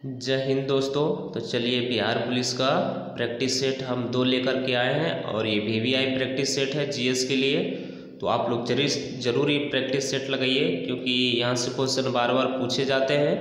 जय हिंद दोस्तों। तो चलिए बिहार पुलिस का प्रैक्टिस सेट हम 2 लेकर के आए हैं और ये VVI प्रैक्टिस सेट है जीएस के लिए। तो आप लोग जरूर ये प्रैक्टिस सेट लगाइए क्योंकि यहाँ से क्वेश्चन बार बार पूछे जाते हैं।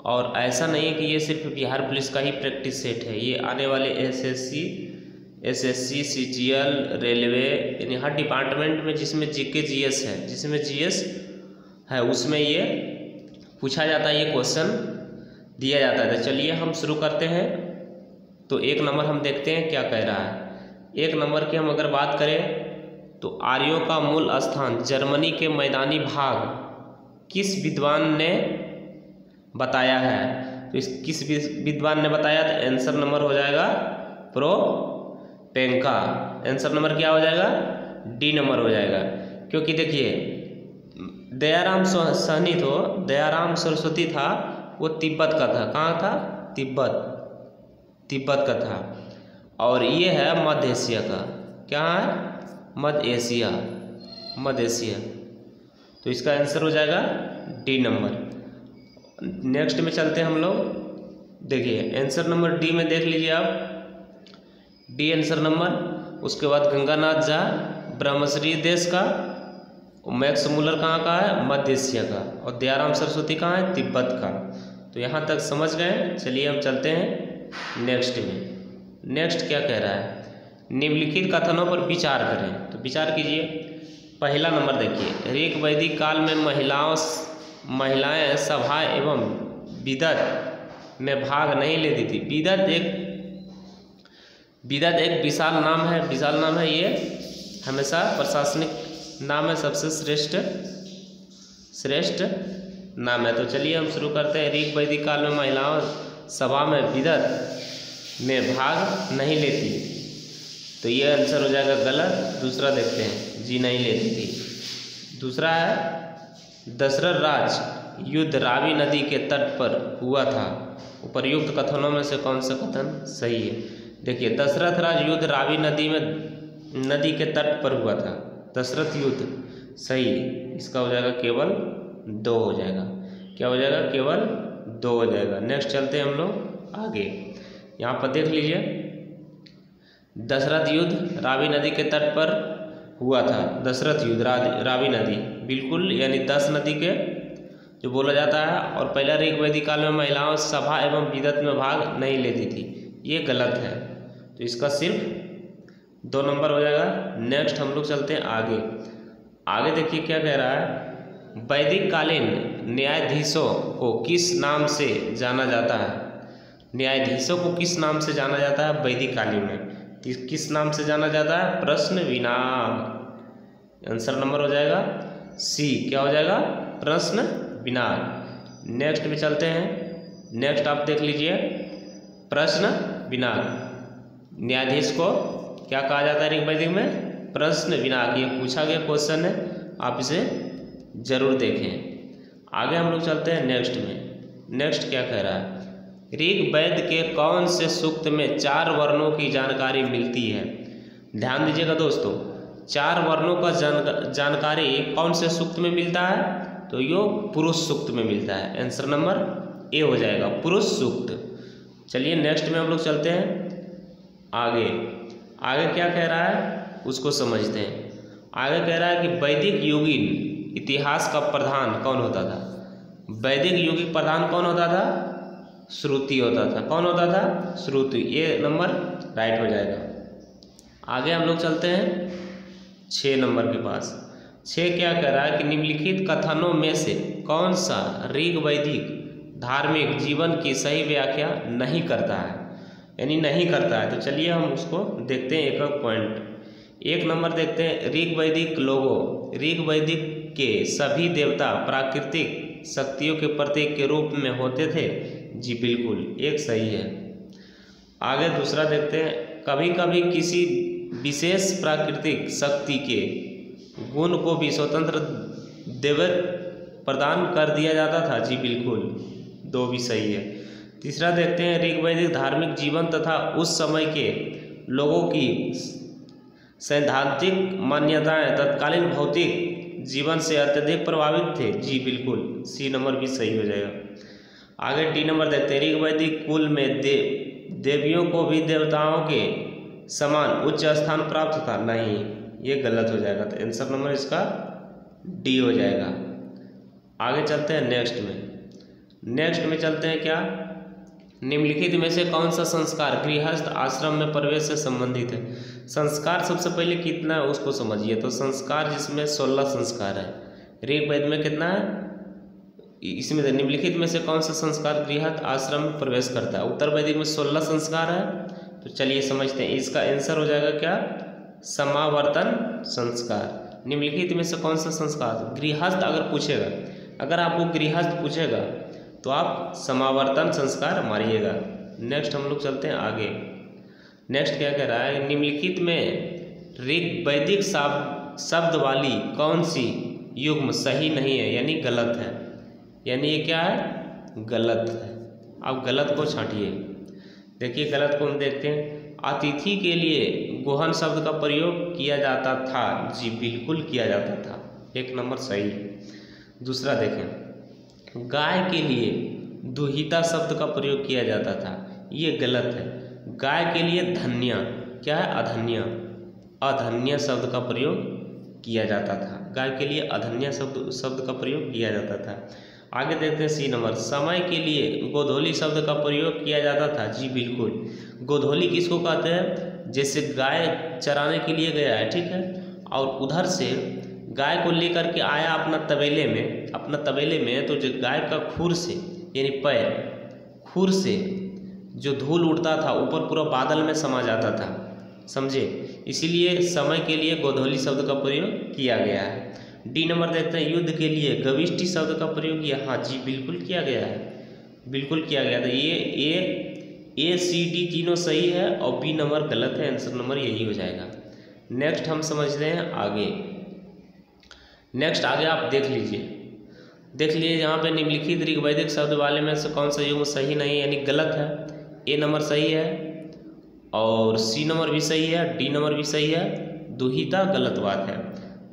और ऐसा नहीं है कि ये सिर्फ बिहार पुलिस का ही प्रैक्टिस सेट है, ये आने वाले SSC CGL रेलवे यानी हर डिपार्टमेंट में जिसमें जीके जीएस है, जिसमें जीएस है उसमें ये पूछा जाता है, ये क्वेश्चन दिया जाता है। तो चलिए हम शुरू करते हैं। तो 1 नंबर हम देखते हैं क्या कह रहा है। 1 नंबर की हम अगर बात करें तो आर्यों का मूल स्थान जर्मनी के मैदानी भाग किस विद्वान ने बताया है। तो इस किस विद्वान ने बताया, तो आंसर नंबर हो जाएगा प्रोपेंका। आंसर नंबर क्या हो जाएगा, डी नंबर हो जाएगा। क्योंकि देखिए दयाराम सहनी तो दयाराम सरस्वती था, वो तिब्बत का था। कहाँ था, तिब्बत का था। और ये है मध्य एशिया का, क्या है, मध्य एशिया। तो इसका आंसर हो जाएगा डी नंबर। नेक्स्ट में चलते हैं हम लोग। देखिए आंसर नंबर डी में देख लीजिए आप, डी आंसर नंबर। उसके बाद गंगानाथ झा ब्रह्मश्री देश का, मैक्स मुलर कहाँ का है, मध्य एशिया का। और दयाराम सरस्वती कहाँ है, तिब्बत का। तो यहाँ तक समझ गए। चलिए हम चलते हैं नेक्स्ट में। नेक्स्ट क्या कह रहा है, निम्नलिखित कथनों पर विचार करें। तो विचार कीजिए। पहला नंबर देखिए, ऋग वैदिक काल में महिलाएं सभा एवं विदत में भाग नहीं लेती थी। विदत एक विशाल नाम है, ये हमेशा प्रशासनिक नाम है, सबसे श्रेष्ठ नाम है। तो चलिए हम शुरू करते हैं। ऋग वैदिक काल में महिलाओं सभा में विदत में भाग नहीं लेती, तो ये आंसर हो जाएगा गलत। दूसरा देखते हैं, जी नहीं लेती थी। दूसरा है दशरथ राज युद्ध रावी नदी के तट पर हुआ था। उपर्युक्त कथनों में से कौन सा कथन सही है। देखिए दशरथ राज युद्ध रावी नदी के तट पर हुआ था। दशरथ युद्ध सही, इसका हो जाएगा केवल 2 हो जाएगा। क्या हो जाएगा, केवल 2 हो जाएगा। नेक्स्ट चलते हैं हम लोग आगे। यहाँ पर देख लीजिए, दशरथ युद्ध रावी नदी के तट पर हुआ था। दशरथ युद्ध रावी नदी, बिल्कुल, यानी 10 नदी के जो बोला जाता है। और पहला ऋग वैदिक काल में महिलाओं सभा एवं विदत में भाग नहीं लेती थी, ये गलत है। तो इसका सिर्फ 2 नंबर हो जाएगा। नेक्स्ट हम लोग चलते हैं आगे देखिए क्या कह रहा है। वैदिक कालीन न्यायाधीशों को किस नाम से जाना जाता है। न्यायाधीशों को किस नाम से जाना जाता है वैदिक कालीन में, किस नाम से जाना जाता है, प्रश्न विनाग। आंसर नंबर हो जाएगा सी, क्या हो जाएगा, प्रश्न विनाग। नेक्स्ट में चलते हैं। नेक्स्ट आप देख लीजिए, प्रश्न विनाग न्यायाधीश को क्या कहा जाता है ऋग वैदिक में, प्रश्न विनाग। ये पूछा गया क्वेश्चन है, आप इसे जरूर देखें। आगे हम लोग चलते हैं नेक्स्ट में। नेक्स्ट क्या कह रहा है, ऋग वेद के कौन से सूक्त में 4 वर्णों की जानकारी मिलती है। ध्यान दीजिएगा दोस्तों, 4 वर्णों का जानकारी कौन से सूक्त में मिलता है, तो यो पुरुष सूक्त में मिलता है। आंसर नंबर ए हो जाएगा, पुरुष सूक्त। चलिए नेक्स्ट में हम लोग चलते हैं आगे क्या कह रहा है उसको समझते हैं। आगे कह रहा है कि वैदिक युगीन इतिहास का प्रधान कौन होता था। वैदिक युगीन प्रधान कौन होता था, श्रुति होता था। कौन होता था, श्रुति। ये नंबर राइट हो जाएगा। आगे हम लोग चलते हैं 6 नंबर के पास। 6 क्या कह रहा है कि निम्नलिखित कथनों में से कौन सा ऋग वैदिक धार्मिक जीवन की सही व्याख्या नहीं करता है, यानी नहीं करता है। तो चलिए हम उसको देखते हैं एक पॉइंट। 1 नंबर देखते हैं, ऋग वैदिक लोगों, ऋग वैदिक के सभी देवता प्राकृतिक शक्तियों के प्रतीक के रूप में होते थे। जी बिल्कुल, एक सही है। आगे दूसरा देखते हैं, कभी कभी किसी विशेष प्राकृतिक शक्ति के गुण को भी स्वतंत्र दैवत्व प्रदान कर दिया जाता था। जी बिल्कुल, 2 भी सही है। तीसरा देखते हैं, ऋग वैदिक धार्मिक जीवन तथा उस समय के लोगों की सैद्धांतिक मान्यताएं तत्कालीन भौतिक जीवन से अत्यधिक प्रभावित थे। जी बिल्कुल, सी नंबर भी सही हो जाएगा। आगे डी नंबर देखते हैं, ऋग वैदिक कुल में देवियों को भी देवताओं के समान उच्च स्थान प्राप्त था। नहीं, ये गलत हो जाएगा, तो आंसर नंबर इसका डी हो जाएगा। आगे चलते हैं नेक्स्ट में चलते हैं क्या, निम्नलिखित में से कौन सा संस्कार गृहस्थ आश्रम में प्रवेश से संबंधित है। संस्कार सबसे पहले कितना है उसको समझिए। तो संस्कार जिसमें 16 संस्कार है, ऋग्वेद में कितना है, इसमें निम्नलिखित में से कौन सा संस्कार गृहस्थ आश्रम में प्रवेश करता है। उत्तर वैदिक में 16 संस्कार है। तो चलिए समझते हैं, इसका आंसर हो जाएगा क्या, समावर्तन संस्कार। निम्नलिखित में से कौन सा संस्कार गृहस्थ, अगर पूछेगा, अगर आपको गृहस्थ पूछेगा तो आप समावर्तन संस्कार मारिएगा। नेक्स्ट हम लोग चलते हैं आगे। नेक्स्ट क्या कह रहा है, निम्नलिखित में ऋग वैदिक शब्द वाली कौन सी युग्म सही नहीं है, यानी गलत है। यानी ये क्या है, गलत है। अब गलत को छांटिए। देखिए गलत को हम देखते हैं, अतिथि के लिए गोहन शब्द का प्रयोग किया जाता था। जी बिल्कुल किया जाता था, 1 नंबर सही। दूसरा देखें, गाय के लिए दुहिता शब्द का प्रयोग किया जाता था, ये गलत है। गाय के लिए धन्य, क्या है, अधन्य शब्द का प्रयोग किया जाता था। गाय के लिए अधन्य शब्द का प्रयोग किया जाता था। आगे देखते हैं सी नंबर, समय के लिए गोधूली शब्द का प्रयोग किया जाता था। जी बिल्कुल। गोधूली किसको कहते हैं, जैसे गाय चराने के लिए गया है, ठीक है, और उधर से गाय को लेकर के आया अपना तबेले में, तो जो गाय का खुर से, यानी पैर, खुर से जो धूल उड़ता था ऊपर पूरा बादल में समा जाता था, समझे, इसीलिए समय के लिए गोधूली शब्द का प्रयोग किया गया है। डी नंबर देखते हैं, युद्ध के लिए गविष्टि शब्द का प्रयोग किया। हाँ जी बिल्कुल किया गया है, बिल्कुल किया गया था। ये ए सी डी तीनों सही है और बी नंबर गलत है, आंसर नंबर यही हो जाएगा। नेक्स्ट हम समझते हैं आगे। नेक्स्ट आगे आप देख लीजिए यहाँ पे निम्नलिखित ऋग वैदिक शब्द वाले में से कौन सा युग्म सही नहीं है, यानी गलत है। ए नंबर सही है और सी नंबर भी सही है, डी नंबर भी सही है। दुहिता गलत बात है,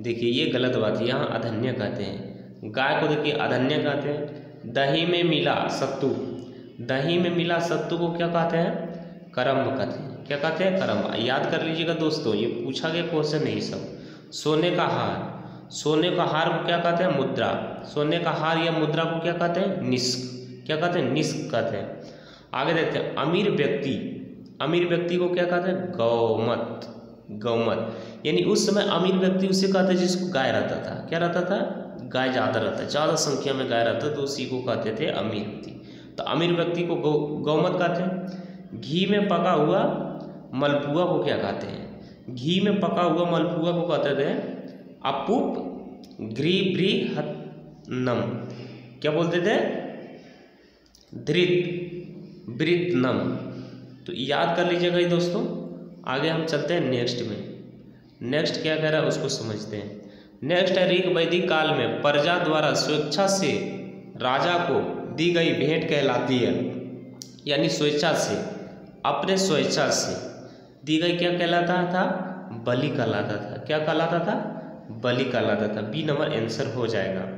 देखिए ये गलत बात है। यहाँ अधन्य कहते हैं, गाय को देखिए अधन्य कहते हैं। दही में मिला सत्तू को क्या कहते हैं, करम्ब कहते हैं। क्या कहते हैं, करम्ब। याद कर लीजिएगा दोस्तों, ये पूछा गया क्वेश्चन है ये सब। सोने का हार को क्या कहते हैं, मुद्रा। सोने का हार या मुद्रा को क्या कहते हैं, निष्क। क्या कहते हैं, निष्क कहते हैं। आगे देखते हैं, अमीर व्यक्ति को क्या कहते हैं, गौमत। यानी उस समय अमीर व्यक्ति उसे कहते हैं जिसको गाय रहता था। क्या रहता था, गाय ज़्यादा रहता है, ज़्यादा संख्या में गाय रहता, तो उसी को कहते थे अमीर व्यक्ति। तो अमीर व्यक्ति को गौमत कहते हैं। घी में पका हुआ मलपुआ को क्या कहते हैं, घी में पका हुआ मलपुआ को कहते थे अपूप गृहृहत्नम। क्या बोलते थे, वृत्नम। तो याद कर लीजिएगा ये दोस्तों। आगे हम चलते हैं नेक्स्ट क्या कह रहा है उसको समझते हैं। नेक्स्ट है, ऋग वैदिक काल में प्रजा द्वारा स्वेच्छा से राजा को दी गई भेंट कहलाती है। यानी स्वेच्छा से, अपने स्वेच्छा से दी गई क्या कहलाता था, बलि कहलाता था। क्या कहलाता था, बलि कहलाता था। बी नंबर आंसर हो जाएगा।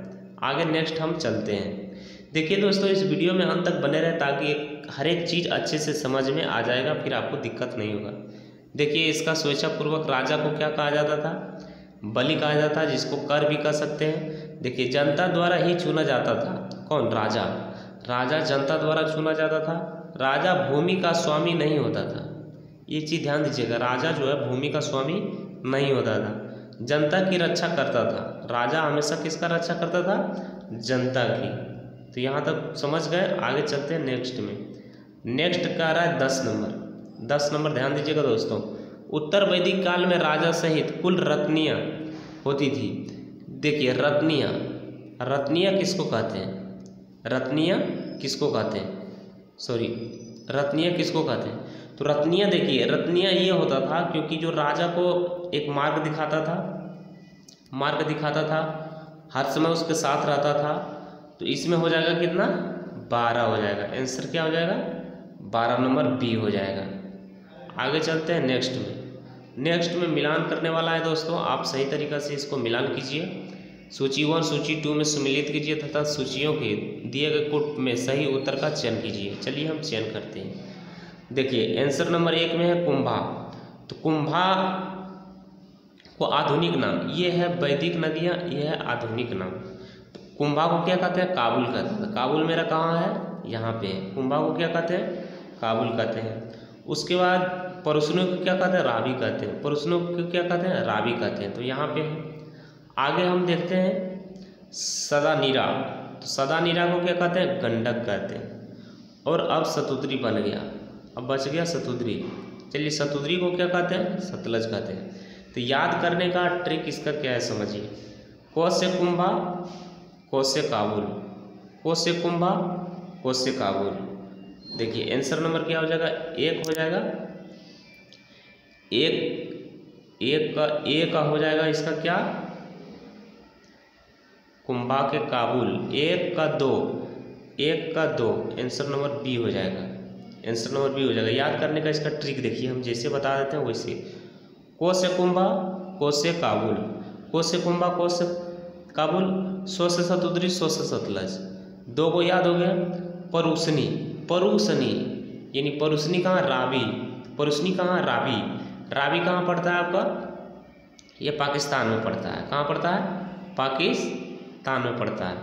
आगे नेक्स्ट हम चलते हैं। देखिए दोस्तों, इस वीडियो में अंत तक बने रहे ताकि हर एक चीज़ अच्छे से समझ में आ जाएगा, फिर आपको दिक्कत नहीं होगा। देखिए इसका स्वेच्छापूर्वक राजा को क्या कहा जाता था, बलि कहा जाता था, जिसको कर भी कह सकते हैं। देखिए जनता द्वारा ही चुना जाता था। कौन, राजा जनता द्वारा चुना जाता था। राजा भूमि का स्वामी नहीं होता था, ये चीज़ ध्यान दीजिएगा। राजा जो है भूमि का स्वामी नहीं होता था, जनता की रक्षा करता था। राजा हमेशा किसका रक्षा करता था, जनता की। तो यहाँ तक समझ गए। आगे चलते हैं नेक्स्ट में। नेक्स्ट कह रहा है 10 नंबर ध्यान दीजिएगा दोस्तों। उत्तर वैदिक काल में राजा सहित कुल रत्नियाँ होती थी। देखिए रत्नियाँ किसको कहते हैं, रत्नियाँ किसको कहते हैं। तो रत्नियाँ, देखिए रत्नियाँ ये होता था क्योंकि जो राजा को एक मार्ग दिखाता था, हर समय उसके साथ रहता था। तो इसमें हो जाएगा कितना, 12 हो जाएगा। आंसर क्या हो जाएगा, 12 नंबर बी हो जाएगा। आगे चलते हैं नेक्स्ट में मिलान करने वाला है दोस्तों। आप सही तरीक़ा से इसको मिलान कीजिए। सूची 1 सूची 2 में सम्मिलित कीजिए तथा सूचियों के दिए गए कोड में सही उत्तर का चयन कीजिए। चलिए हम चयन करते हैं। देखिए आंसर नंबर 1 में है कुंभा। तो कुंभा को आधुनिक नाम, ये है वैदिक नदियाँ, ये है आधुनिक नाम। तो कुंभा को क्या कहते हैं? काबुल कहते हैं। काबुल मेरा कहाँ है? यहाँ पे है। कुंभा को क्या कहते हैं? काबुल कहते हैं। उसके बाद परुसनों को क्या कहते हैं? रावी कहते हैं। परुसनों को क्या कहते हैं? रावी कहते हैं। तो यहाँ पे है। आगे हम देखते हैं सदानीरा। तो सदानीरा को क्या कहते हैं? गंडक कहते हैं। और अब सतुद्री बन गया, अब बच गया सतुद्री। चलिए सतुद्री को क्या कहते हैं? सतलज कहते हैं। तो याद करने का ट्रिक इसका क्या है समझिए। क से कुंभा, क से काबुल, क से कुंभा, क से काबुल। देखिए आंसर नंबर क्या हो जाएगा? 1 हो जाएगा। एक का हो जाएगा इसका क्या? कुंभा के काबुल। 1 का 2, 1 का 2 आंसर नंबर बी हो जाएगा। आंसर नंबर बी हो जाएगा। याद करने का इसका ट्रिक देखिए, हम जैसे बता देते हैं वैसे। को से कुंभा, को से काबुल, को से कुंभा, को से काबुल, सो से सतुद्री, सो से सतलज। 2 को याद हो गया। परुसनी, परुसनी यानी परुसनी कहाँ? रावी। परुसनी कहाँ? रावी। रावी कहाँ पड़ता है आपका? ये पाकिस्तान में पड़ता है। कहाँ पड़ता है? पाकिस्तान में पड़ता है।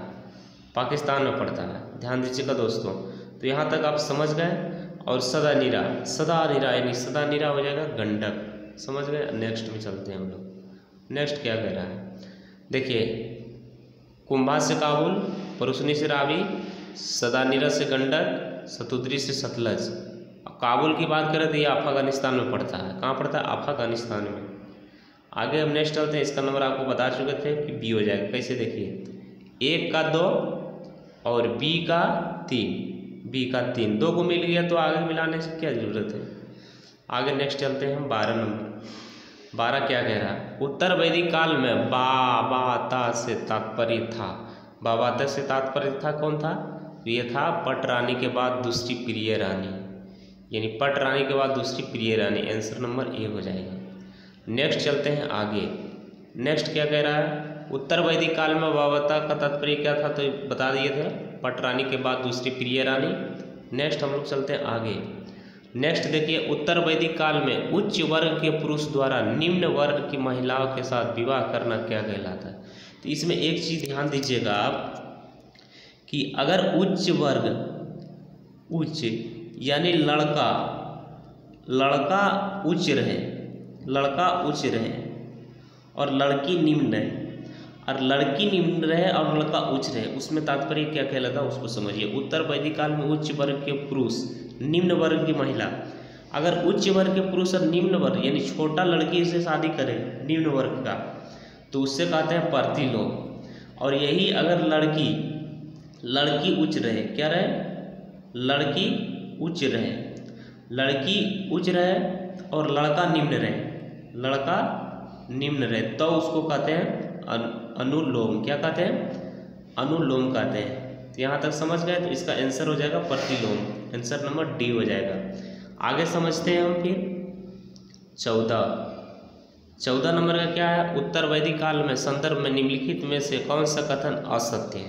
पाकिस्तान में पड़ता है, ध्यान दीजिएगा दोस्तों। तो यहाँ तक आप समझ गए। और सदानीरा, सदानीरा यानी सदानीरा हो जाएगा गंडक। समझ गए? नेक्स्ट में चलते हैं हम लोग। नेक्स्ट क्या कह रहा है? देखिए कुंभा से काबुल, परुसनी से रावी, सदानीरा से गंडक, सतुद्री से सतलज। काबुल की बात करें तो ये अफगानिस्तान में पड़ता है। कहाँ पड़ता है? अफगानिस्तान में। आगे हम नेक्स्ट चलते हैं। इसका नंबर आपको बता चुके थे कि बी हो जाएगा। कैसे? देखिए 1 का 2 और बी का 3, बी का 3। 2 को मिल गया तो आगे मिलाने से क्या जरूरत है। आगे नेक्स्ट चलते हैं हम 12 नंबर। 12 क्या कह रहा है? उत्तर वैदिक काल में बाबाता से तात्पर्य था। बाबाता से तात्पर्य था कौन था? तो ये था पट रानी के बाद दूसरी प्रिय रानी, यानी पट रानी के बाद दूसरी प्रिय रानी। आंसर नंबर ए हो जाएगा। नेक्स्ट चलते हैं आगे। नेक्स्ट क्या कह रहा है? उत्तर वैदिक काल में बाबाता का तात्पर्य क्या था? तो बता दिए थे, पट रानी के बाद दूसरी प्रिय रानी। नेक्स्ट हम लोग चलते हैं आगे। नेक्स्ट देखिए उत्तर वैदिक काल में उच्च वर्ग के पुरुष द्वारा निम्न वर्ग की महिलाओं के साथ विवाह करना क्या कहलाता है? तो इसमें एक चीज़ ध्यान दीजिएगा आप कि अगर उच्च वर्ग, उच्च यानी लड़का, लड़का उच्च रहे, लड़का उच्च रहे और लड़की निम्न रहे, और लड़की निम्न रहे और लड़का उच्च रहे, उसमें तात्पर्य क्या कहलाता है उसको समझिए। उत्तर वैदिक काल में उच्च वर्ग के पुरुष, निम्न वर्ग की महिला। अगर उच्च वर्ग के पुरुष और निम्न वर्ग यानी छोटा लड़की से शादी करे निम्न वर्ग का, तो उससे कहते हैं प्रतिलोम। और यही अगर लड़की उच्च रहे, क्या रहे? लड़की उच्च रहे, लड़की उच्च रहे और लड़का निम्न रहे, लड़का निम्न रहे, तो उसको कहते हैं अनुलोम। क्या कहते हैं? अनुलोम कहते हैं। तो यहाँ तक समझ गए? तो इसका आंसर हो जाएगा प्रतिलोम। आंसर नंबर डी हो जाएगा। आगे समझते हैं हम फिर 14 नंबर का क्या है? उत्तर वैदिक काल में संदर्भ में निम्नलिखित में से कौन सा कथन असत्य है,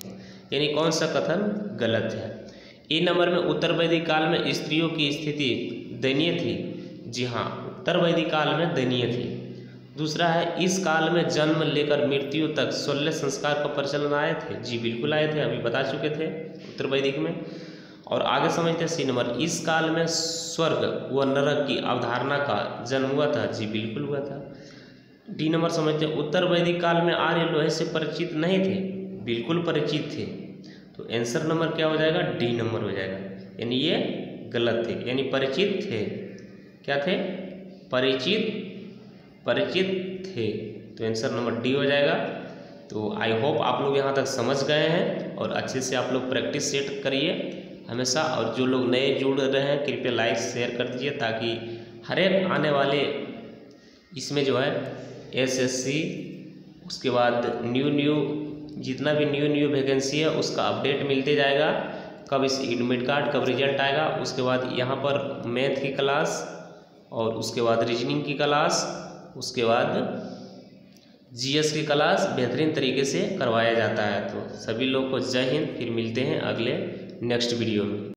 यानी कौन सा कथन गलत है। ए नंबर में उत्तर वैदिक काल में स्त्रियों की स्थिति दयनीय थी। जी हाँ, उत्तर वैदिक काल में दयनीय थी। दूसरा है इस काल में जन्म लेकर मृत्यु तक 16 संस्कार का प्रचलन आए थे। जी बिल्कुल आए थे, अभी बता चुके थे उत्तर वैदिक में। और आगे समझते हैं सी नंबर, इस काल में स्वर्ग व नरक की अवधारणा का जन्म हुआ था। जी बिल्कुल हुआ था। डी नंबर समझते हैं, उत्तर वैदिक काल में आर्य लोहे से परिचित नहीं थे। बिल्कुल परिचित थे। तो आंसर नंबर क्या हो जाएगा? डी नंबर हो जाएगा, यानी ये गलत थे, यानी परिचित थे। क्या थे? परिचित थे। तो आंसर नंबर डी हो जाएगा। तो आई होप आप लोग यहाँ तक समझ गए हैं और अच्छे से आप लोग प्रैक्टिस सेट करिए हमेशा। और जो लोग नए जुड़ रहे हैं कृपया लाइक शेयर कर दीजिए, ताकि हर एक आने वाले इसमें जो है एसएससी, उसके बाद न्यू जितना भी न्यू वैकेंसी है उसका अपडेट मिलते जाएगा। कब इस एडमिट कार्ड, कब रिजल्ट आएगा, उसके बाद यहाँ पर मैथ की क्लास और उसके बाद रीजनिंग की क्लास, उसके बाद जीएस की क्लास बेहतरीन तरीके से करवाया जाता है। तो सभी लोग को जय हिंद। फिर मिलते हैं अगले नेक्स्ट वीडियो में।